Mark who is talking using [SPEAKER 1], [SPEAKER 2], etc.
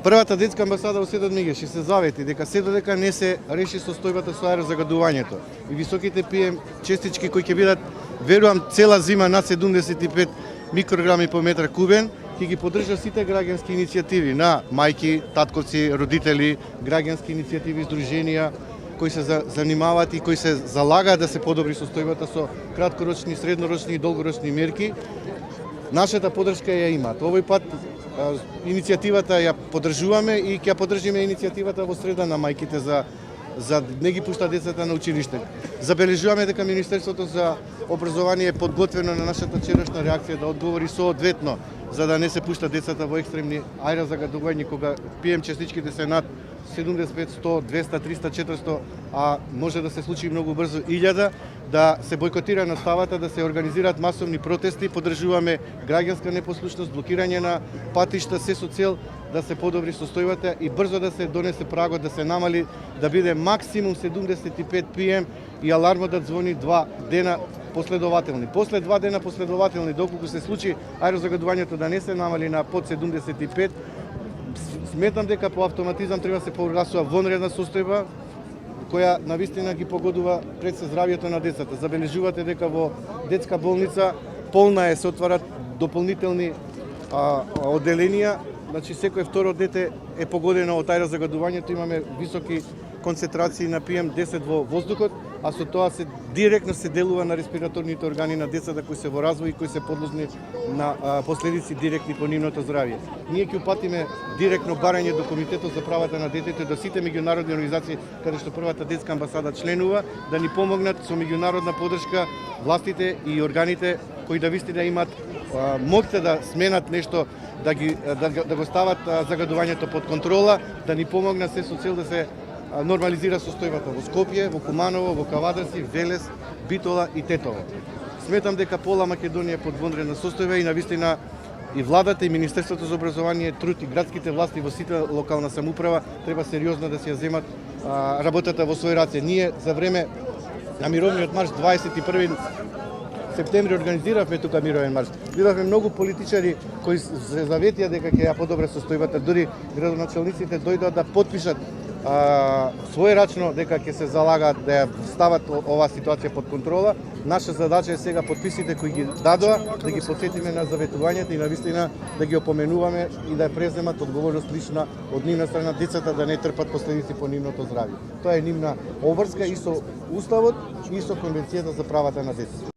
[SPEAKER 1] Првата детска амбасада во Светот Мегеш се завети дека се додека не се реши состојбата со аерозагадувањето и високите PM честички кои ќе бидат, верувам, цела зима над 75 микрограми по метар кубен, ќе ги поддржа сите граѓански иницијативи на мајки, татковци, родители, граѓански иницијативи, издруженија кои се занимаваат и кои се залагаат да се подобри состојбата со краткорочни, среднорочни и долгорочни мерки. Нашата поддршка ја имаат. Овој пат иницијативата ја поддржуваме и ќе поддржиме иницијативата во среда на мајките за не ги пушта децата на училиште. Забележуваме дека Министерството за образование е подготвено на нашата вчерашна реакција да одговори соодветно за да не се пушта децата во екстремни аерозагадувања кога PM честичките се над 75, 100, 200, 300, 400, а може да се случи многу брзо 1000, да се бойкотира наставата, да се организираат масовни протести, поддржуваме граѓанска непослушност, блокирање на патишта, се со цел да се подобри состојбата и брзо да се донесе прагот, да се намали, да биде максимум 75 PM и алармот да звони 2 дена последователни. После 2 дена последователни, доколку се случи аерозагадувањето да не се намали на под 75, сметам дека по автоматизам треба да се прогласува вонредна состојба која навистина ги погодува пред се здравјето на децата. Забележувате дека во детска болница полна се отварат дополнителни оделенија, значи секој второ дете е погодено од аерозагадувањето, имаме високи концентрации на PM10 во воздухот, а со тоа се директно се делува на респираторните органи на децата кои се во развој и кои се подложни на последици директни по нивното здравје. Ние ќе упатиме директно барање до Комитетот за правата на детето и до сите меѓународни организации каде што првата детска амбасада членува да ни помогнат со меѓународна поддршка властите и органите кои да вистина имаат моќта да сменат нешто, да го стават загадувањето под контрола, да ни помогнат се со цел да се нормализира состојбата во Скопје, во Куманово, во Кавадарци, Велес, Битола и Тетово. Сметам дека пола Македонија е под вонредна состојба и навистина и владата и Министерството за образование, труд и градските власти во сите локална самоуправа треба сериозно да се ја земат работата во свој раце. Ние за време на мировниот марш 21 септември организиравме тука мировен марш. Видовме многу политичари кои се заветија дека ќе ја подобре состојбата, дури градоначалниците дојдоа да потпишат својрачно дека ќе се залагаат да ја стават оваа ситуација под контрола. Наша задача е сега подписите кои ги дадоа да ги посетиме на заветувањата и навистина да ги опоменуваме и да преземат одговорност лична од нивна страна, децата да не трпат последици по нивното здравје. Тоа е нивна обврска и со Уставот и со Конвенцијата за правата на детето.